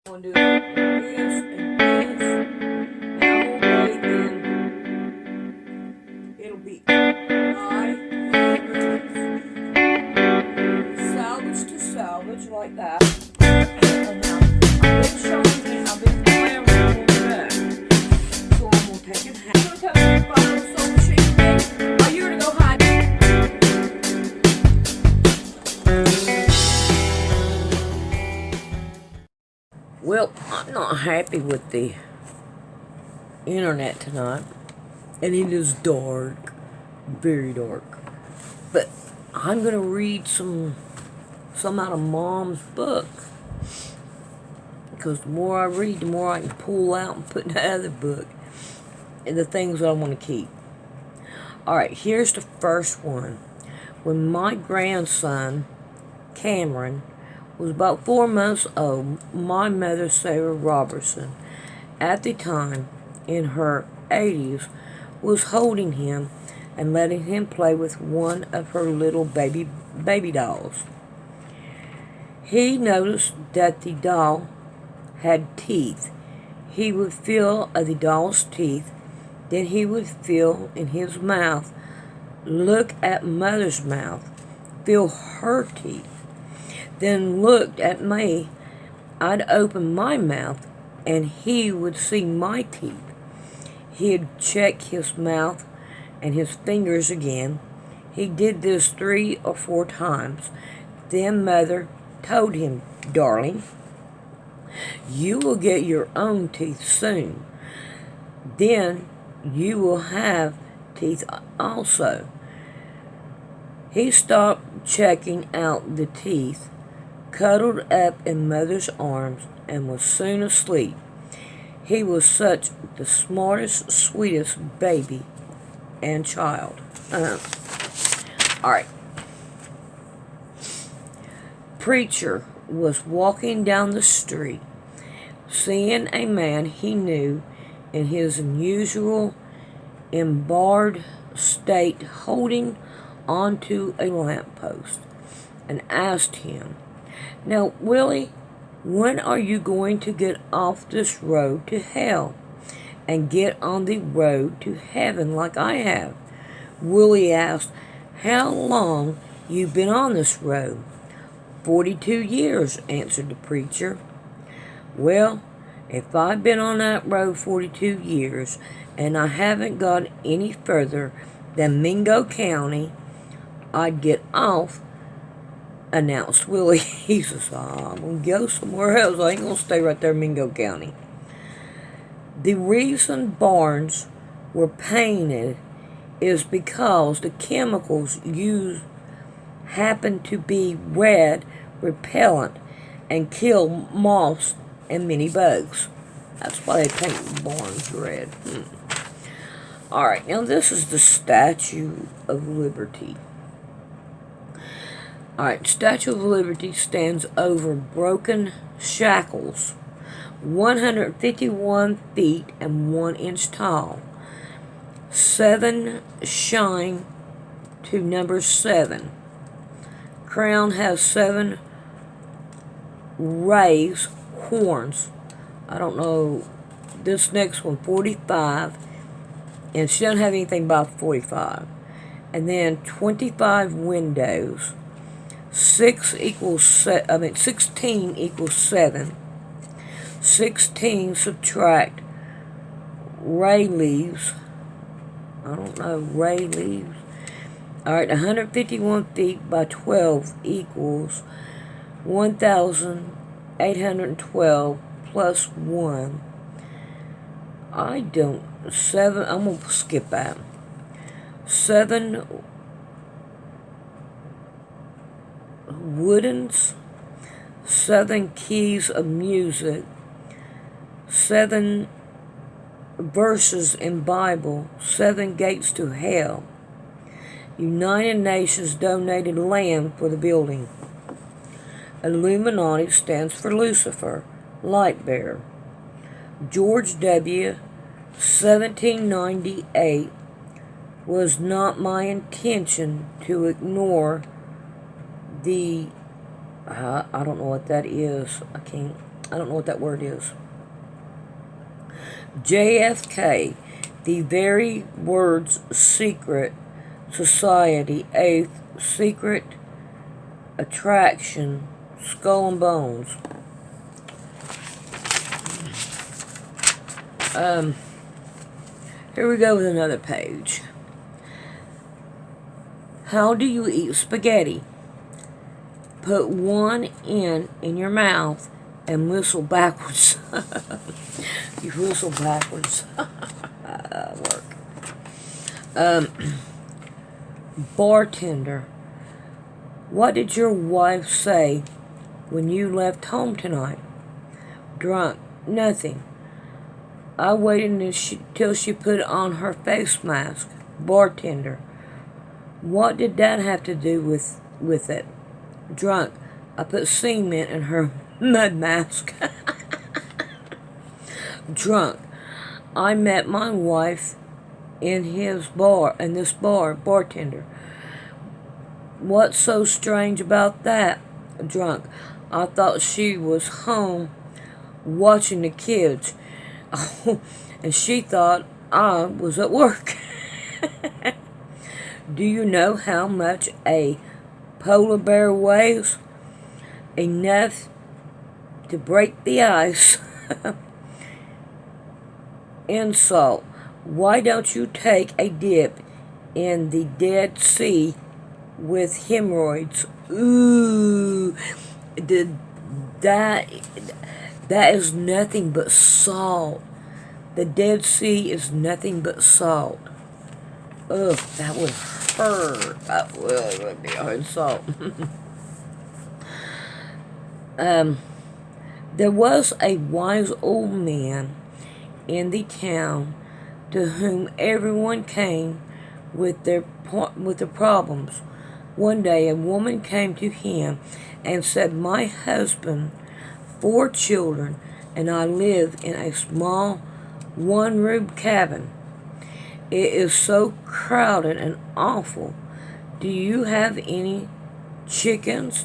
I'm gonna do this and this, and I'm gonna wait, and it'll be I, salvage to salvage like that. And now I've been showing it, I've been playing around with that. So I'm gonna take it half. I'm gonna tell you about the sewing machine. A year to go hide. Well, I'm not happy with the internet tonight, and it is dark, very dark. But I'm gonna read some out of Mom's book, because the more I read, the more I can pull out and put in the other book, and the things that I want to keep. All right, here's the first one. When my grandson Cameron was about 4 months old, my mother, Sarah Robertson, at the time in her 80s, was holding him and letting him play with one of her little baby dolls. He noticed that the doll had teeth. He would feel of the doll's teeth, then he would feel in his mouth, look at Mother's mouth, feel her teeth, then looked at me. I'd open my mouth and he would see my teeth. He'd check his mouth and his fingers again. He did this 3 or 4 times. Then Mother told him, "Darling, you will get your own teeth soon. Then you will have teeth also." He stopped checking out the teeth, cuddled up in Mother's arms, and was soon asleep. He was such the smartest, sweetest baby and child. All right. Preacher was walking down the street, seeing a man he knew in his unusual embarred state holding onto a lamppost, and asked him, "Now, Willie, when are you going to get off this road to hell and get on the road to heaven like I have?" Willie asked, "How long you been on this road?" 42 years, answered the preacher. "Well, if I've been on that road 42 years and I haven't got any further than Mingo County, I'd get off," announced Willie. He says, "I'm going to go somewhere else. I ain't going to stay right there in Mingo County." The reason barns were painted is because the chemicals used happen to be red, repellent, and kill moths and many bugs. That's why they paint barns red. All right, now this is the Statue of Liberty. All right, Statue of Liberty stands over broken shackles, 151 feet and 1 inch tall. 7 shine to number 7. Crown has 7 rays, horns. I don't know. This next one, 45, and she doesn't have anything by 45. And then 25 windows. 16 equals 7. 16 subtract ray leaves. I don't know, ray leaves. All right, 151 feet by 12 equals 1,812 plus 1. I'm going to skip that. 7 woodens, 7 keys of music, 7 verses in Bible, 7 gates to hell. United Nations donated land for the building. Illuminati stands for Lucifer, light bearer. George W., 1798, was not my intention to ignore the, I don't know what that is. I can't, I don't know what that word is. JFK, the very words secret society, eighth, secret attraction, skull and bones. Here we go with another page. How do you eat spaghetti? Put one end in your mouth and whistle backwards. You whistle backwards. Work. Bartender, what did your wife say when you left home tonight? Drunk, nothing. I waited till she put on her face mask. Bartender, what did that have to do with it? Drunk, I put cement in her mud mask. Drunk, I met my wife in this bar. Bartender, what's so strange about that? Drunk, I thought she was home watching the kids. Oh, and she thought I was at work. Do you know how much a polar bear weighs? Enough to break the ice. Insult, why don't you take a dip in the Dead Sea with hemorrhoids? Ooh, that is nothing but salt. The Dead Sea is nothing but salt. Ugh, that would hurt. That really would be a hard salt. There was a wise old man in the town to whom everyone came with their problems. One day a woman came to him and said, my husband, 4 children, and I live in a small one-room cabin. It is so crowded and awful. Do you have any chickens?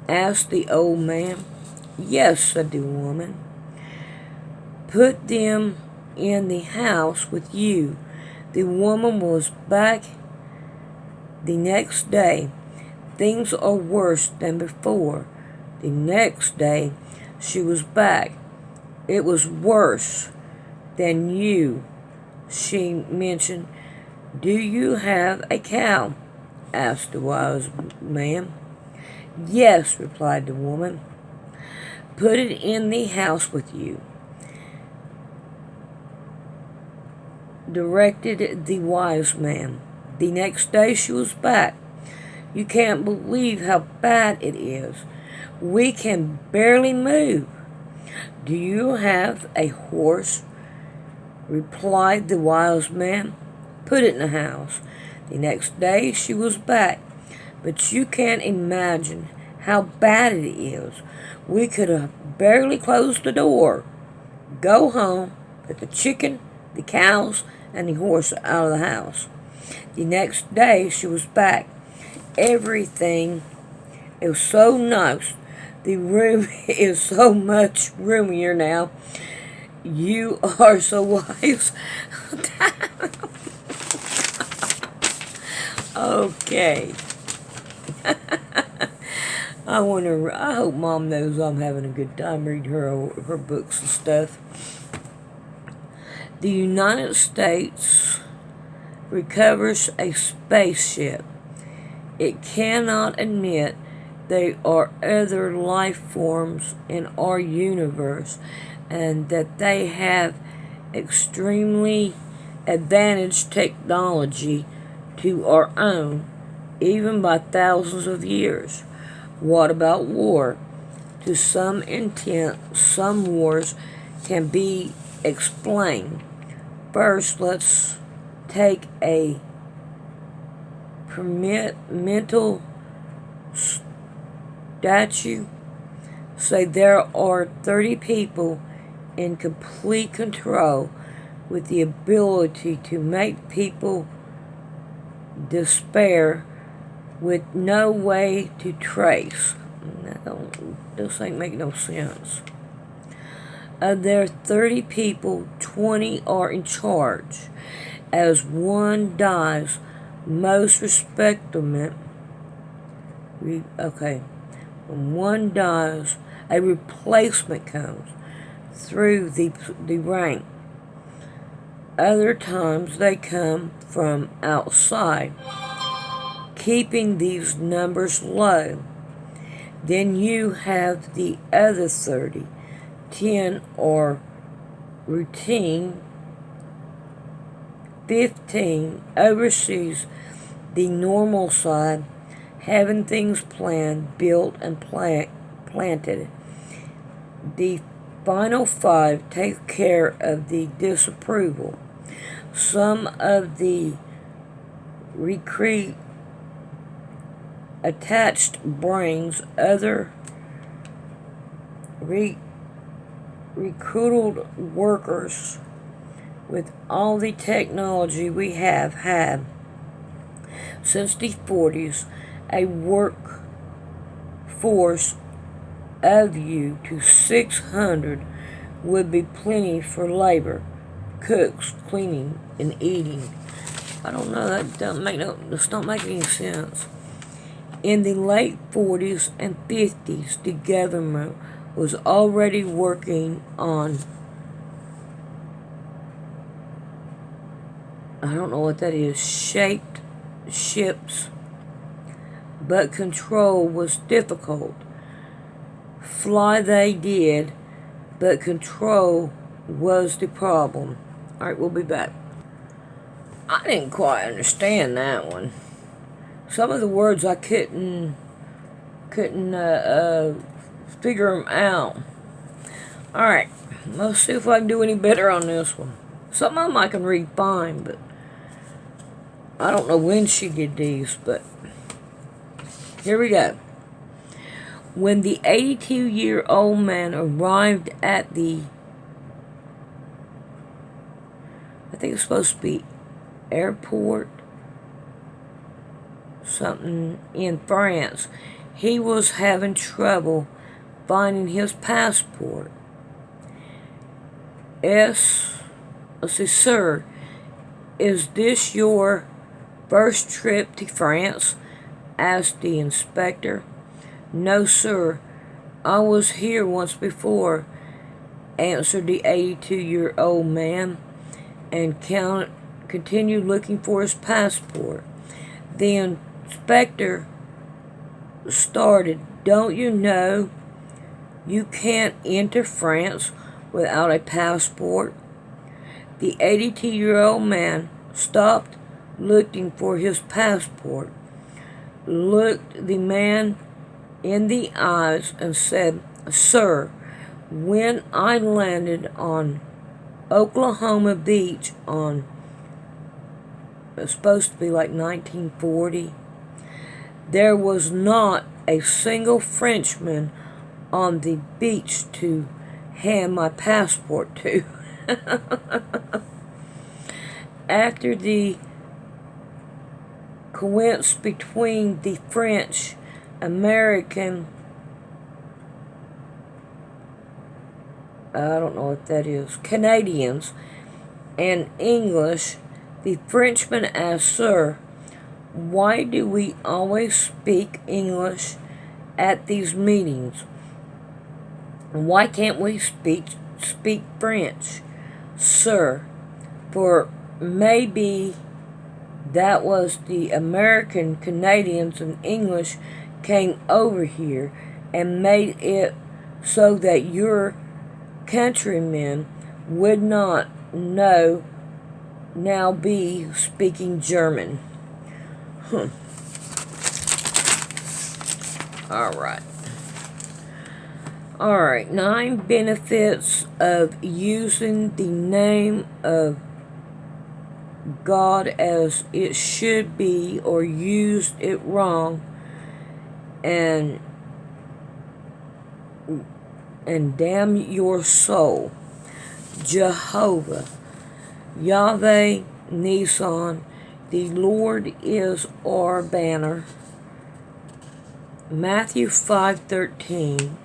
Asked the old man. Yes, said the woman. Put them in the house with you. The woman was back the next day. Things are worse than before. The next day she was back. It was worse than you, she mentioned. Do you have a cow? Asked the wise man. Yes, replied the woman. Put it in the house with you, directed the wise man. The next day she was back. You can't believe how bad it is. We can barely move. Do you have a horse? Replied the wise man. Put it in the house. The next day she was back. But you can't imagine how bad it is. We could have barely closed the door. Go home, put the chicken, the cows, and the horse out of the house. The next day she was back. Everything is so nice. The room is so much roomier now. You are so wise. Okay. I hope Mom knows I'm having a good time reading her books and stuff. The United States recovers a spaceship. It cannot admit there are other life forms in our universe and that they have extremely advanced technology to our own, even by thousands of years. What about war? To some extent, some wars can be explained. First, let's take a mental statue. Say there are 30 people in complete control with the ability to make people despair with no way to trace. This ain't make no sense. Of their 30 people, 20 are in charge. As one dies, most respectable. Okay. When one dies, a replacement comes through the rank. Other times they come from outside, keeping these numbers low. Then you have the other 30. 10 are routine. 15 oversees the normal side, having things planned, built, and planted. The final 5 take care of the disapproval. Some of the recruit attached brains, other recruited workers. With all the technology we have had since the 40s, a workforce of you to 600 would be plenty for labor, cooks, cleaning, and eating. I don't know, that doesn't make any sense. In the late 40s and 50s, the government was already working on, I don't know what that is, shaped ships, but control was difficult. Fly they did, but control was the problem. Alright, we'll be back. I didn't quite understand that one. Some of the words I couldn't figure them out. Alright, let's see if I can do any better on this one. Some of them I can read fine, but I don't know when she did these, but here we go. When the 82-year-old man arrived at the, I think it's supposed to be airport, something in France, he was having trouble finding his passport. Let's see, sir, is this your first trip to France? Asked the inspector. No, sir, I was here once before, answered the 82-year-old man, and continued looking for his passport. The inspector started, don't you know you can't enter France without a passport? The 82-year-old man stopped looking for his passport, looked the man in the eyes, and said, sir, when I landed on Oklahoma Beach on, it's supposed to be like 1940, there was not a single Frenchman on the beach to hand my passport to. After the coincidence between the French, American, I don't know what that is, Canadians, and English, the Frenchman asked, sir, why do we always speak English at these meetings? Why can't we speak French? Sir, for maybe that was the American, Canadians, and English came over here and made it so that your countrymen would not now be speaking German. Alright, 9 benefits of using the name of God as it should be, or used it wrong, and damn your soul. Jehovah, Yahweh, Nissan, the Lord is our banner. Matthew 5:13,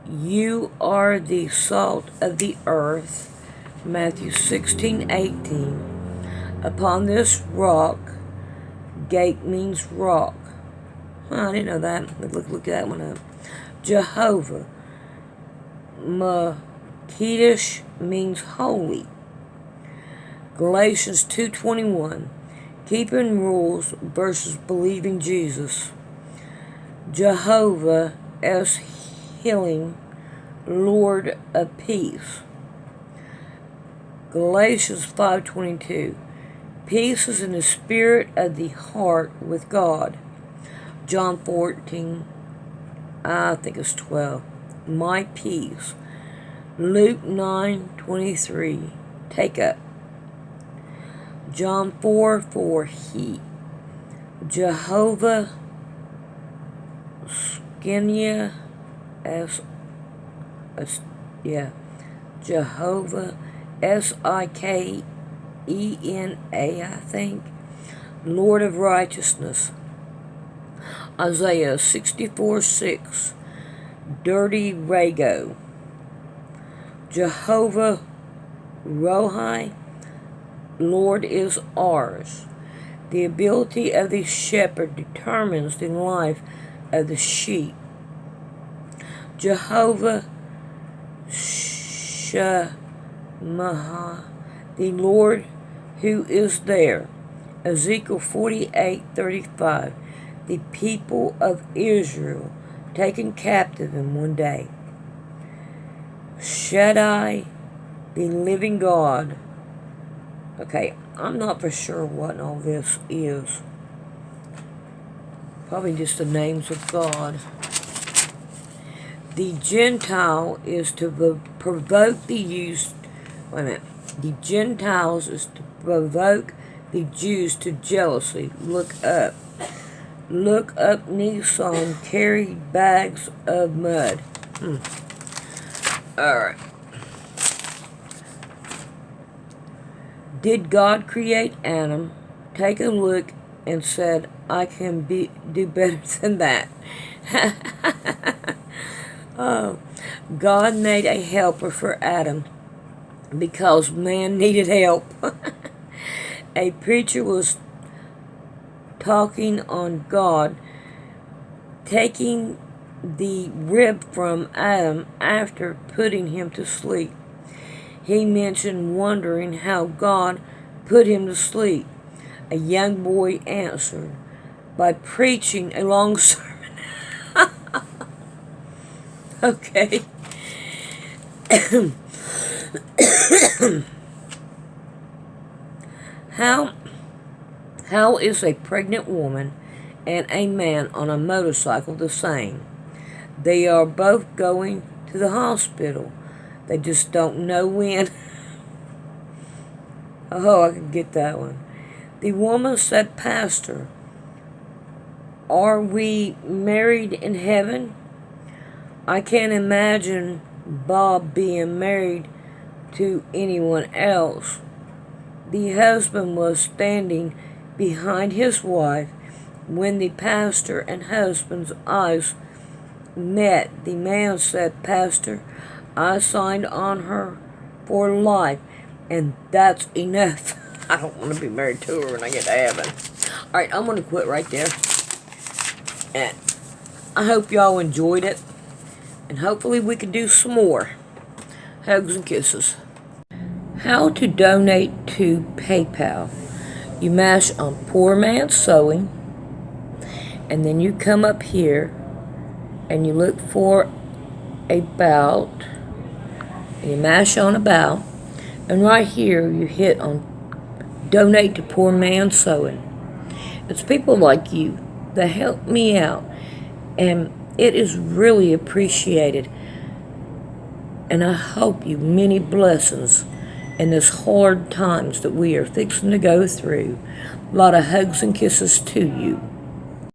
You are the salt of the earth. Matthew 16:18. Upon this rock, gate means rock. I didn't know that. Look that one up. Jehovah. Makedesh means holy. Galatians 2:21. Keeping rules versus believing Jesus. Jehovah as healing, Lord of peace. Galatians 5:22. Peace is in the spirit of the heart with God. John 14, I think it's 12. My peace. Luke 9:23. Take up. John 4:4. He. Jehovah Skenia Jehovah Sikena, I think. Lord of righteousness. Isaiah 64:6. Dirty Rago. Jehovah Rohi. Lord is ours. The ability of the shepherd determines the life of the sheep. Jehovah Shemaha, the Lord who is there. Ezekiel 48:35. The people of Israel taken captive in one day. Shaddai, the living God. Okay, I'm not for sure what all this is. Probably just the names of God. The Gentile is to provoke the Jews. Wait a minute. The Gentiles is to provoke the Jews to jealousy. Look up. Look up Nissan carried bags of mud. Alright. Did God create Adam, take a look, and said, I can do better than that? Oh, God made a helper for Adam because man needed help. A preacher was talking on God taking the rib from Adam after putting him to sleep. He mentioned wondering how God put him to sleep. A young boy answered by preaching a long sermon. Okay. How is a pregnant woman and a man on a motorcycle the same? They are both going to the hospital. They just don't know when. Oh, I can get that one. The woman said, Pastor, are we married in heaven? I can't imagine Bob being married to anyone else. The husband was standing behind his wife when the pastor and husband's eyes met. The man said, Pastor, I signed on her for life, and that's enough. I don't want to be married to her when I get to heaven. Alright, I'm going to quit right there. And I hope y'all enjoyed it. And hopefully we can do some more. Hugs and kisses. How to donate to PayPal. You mash on Poor Man's Sewing. And then you come up here and you look for About. And you mash on About. And right here you hit on Donate to Poor Man's Sewing. It's people like you that help me out. And it is really appreciated. And I hope you many blessings in this hard times that we are fixing to go through. A lot of hugs and kisses to you.